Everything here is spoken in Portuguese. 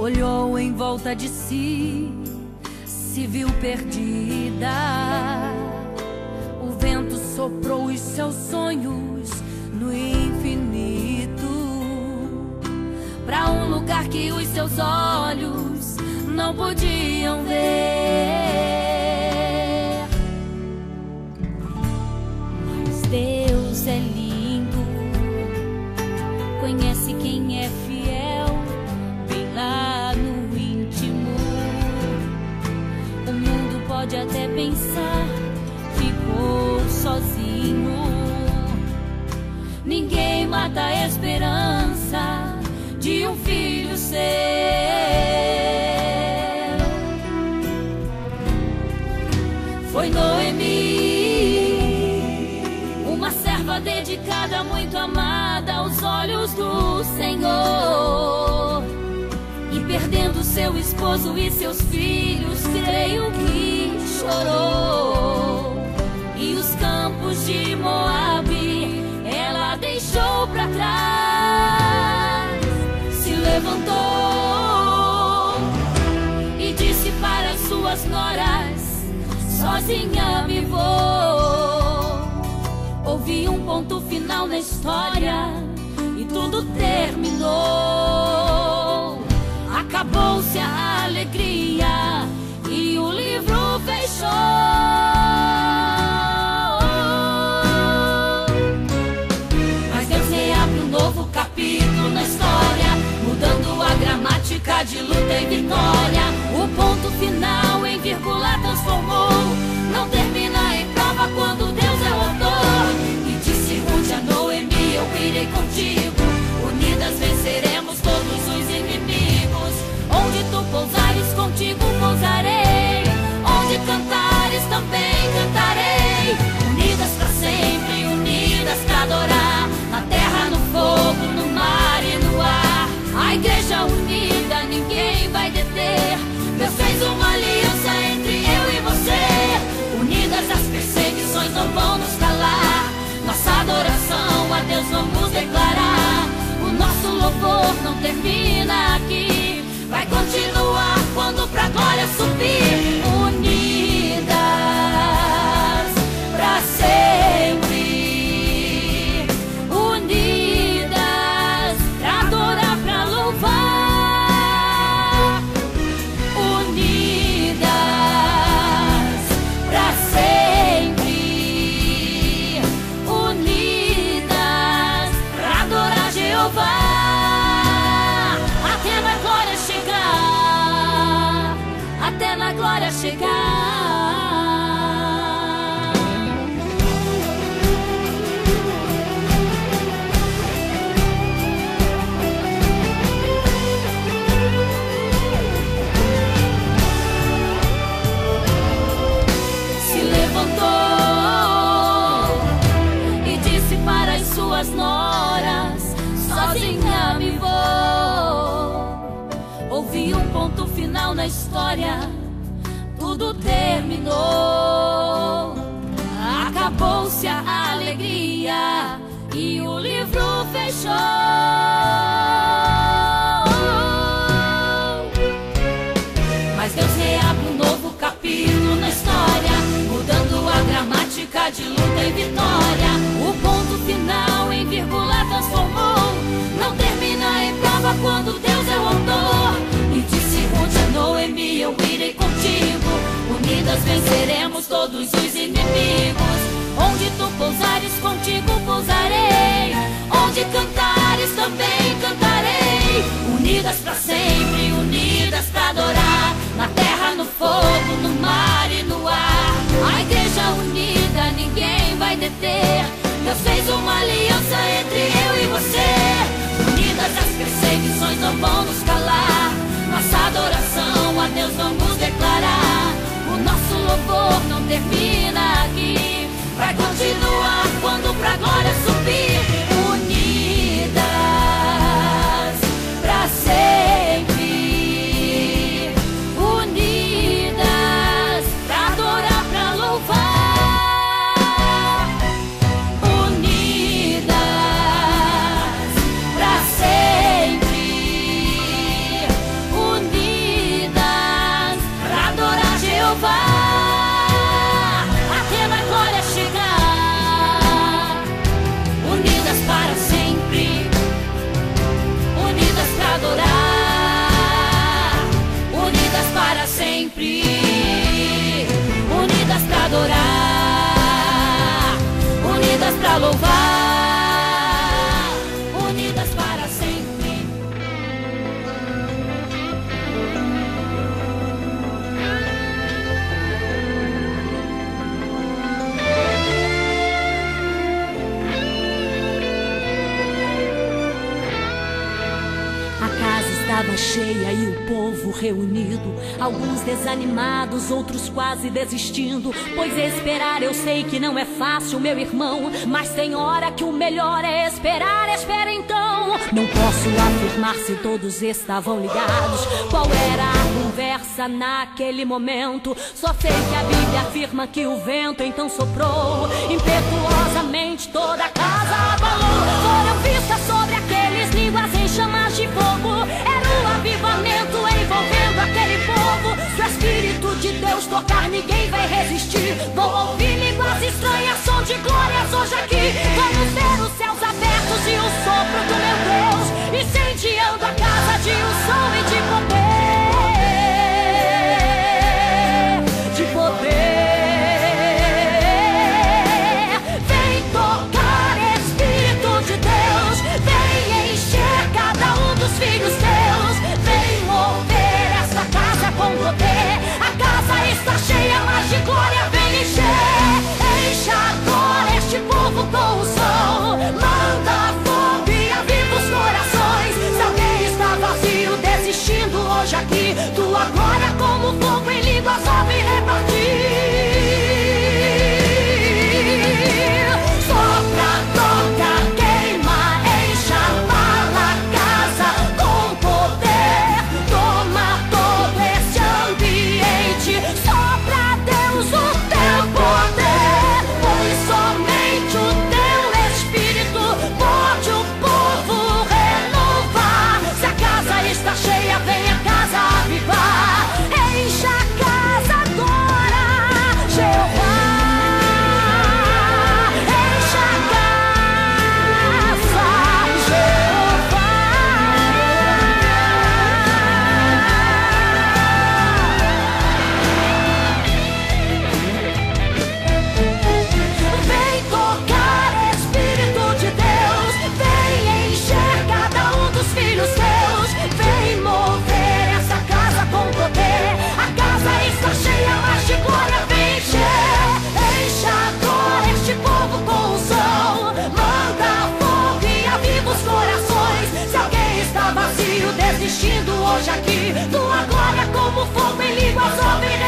Olhou em volta de si, se viu perdida. O vento soprou os seus sonhos no infinito, pra um lugar que os seus olhos não podiam ver. Mas Deus é lindo, conhece quem é fiel, bem lá no íntimo. O mundo pode até pensar que ficou sozinho. Ninguém mata a esperança de um filho seu. Foi Noemi, uma serva dedicada, muito amada aos olhos do Senhor. E perdendo seu esposo e seus filhos, creio que chorou. E os campos de Moabe ela deixou pra trás. Se levantou e disse para as suas noras: sozinha me vou. Houve um ponto final na história e tudo terminou. Acabou-se a alegria e o livro fechou. Mas Deus reabre um novo capítulo na história, mudando a gramática de luta e vitória. O ponto final em vírgula transformou. Não termina em prova quando Deus é o autor. E disse Ruth a Noemi: eu irei contigo, unidas venceremos todos os inimigos. Onde tu pousares, contigo pousarei. Onde cantares, também cantarei. Unidas pra sempre, unidas pra adorar. Na terra, no fogo, no mar e no ar. A igreja unida, ninguém vai deter. Deus fez uma aliança entre eu e você. Unidas as perseguições não vão nos calar. Nossa adoração a Deus vamos declarar. O nosso louvor não termina aqui, vai continuar quando pra glória subir. Unidas pra sempre, unidas pra adorar, pra louvar. Unidas pra sempre, unidas pra adorar Jeová. Até na glória chegar, até na glória chegar. Se levantou e disse para as suas noras: sozinha me vou. Houve um ponto final na história, tudo terminou. Acabou-se a alegria e o livro fechou. Mas Deus reabre um novo capítulo na história, mudando a gramática de luta e vitória. O ponto final em vírgula transformou. Não termina em prova quando Deus é o autor. E disse Ruth a Noemi: eu irei contigo, unidas venceremos todos os inimigos. Onde tu pousares, contigo pousarei. Onde cantares, também cantarei. Unidas pra sempre, unidas pra adorar. Na terra, no fogo, no mar e no ar. A igreja unida, ninguém vai deter. Deus fez uma aliança entre eu e você. Unidas as perseguições não vão nos calar. Nossa adoração a Deus vamos declarar. O nosso louvor não termina aqui, vai continuar quando pra glória subir. Unidas pra sempre, unidas pra adorar, pra louvar. Unidas pra sempre, pra louvar, unidas para sempre. Estava cheia e o povo reunido, alguns desanimados, outros quase desistindo. Pois esperar eu sei que não é fácil, meu irmão, mas tem hora que o melhor é esperar. Espera então. Não posso afirmar se todos estavam ligados qual era a conversa naquele momento. Só sei que a Bíblia afirma que o vento então soprou impetuosamente, toda a casa abalou. Foram vistas sobre aqueles línguas em chamas de fogo. Era o avivamento envolvendo aquele povo. Se o Espírito de Deus tocar, ninguém vai resistir. Vou ouvir línguas estranhas, som de glórias hoje aqui. Vamos ver os céus abertos e o sopro do meu Deus incendiando a casa de unção e de poder. De poder. Vem tocar, Espírito de Deus. Vem encher cada um dos filhos teus. Vem mover essa casa com poder. A casa está cheia, mas de glória vem encher. Encha agora este povo com o som. Manda fogo e aviva os corações. Se alguém está vazio, desistindo hoje aqui, tua glória como fogo em línguas ouve repartir. Sopra, toca, queima, encha, bala a casa com poder. Toma todo esse ambiente. Sopra, Deus, o teu poder. Pois somente o teu Espírito pode o povo renovar. Se a casa está cheia, vem a casa avivar. Encha a casa agora, Jeová. Encha a casa, Jeová. Vem tocar, Espírito de Deus. Vem encher cada um dos filhos teus. Vem mover essa casa com poder. A casa está cheia, mas de glória vem encher. Encha agora este povo com unção. Manda fogo e aviva os corações. Se alguém está vazio, desistindo hoje aqui, tua glória como fogo em línguas ouve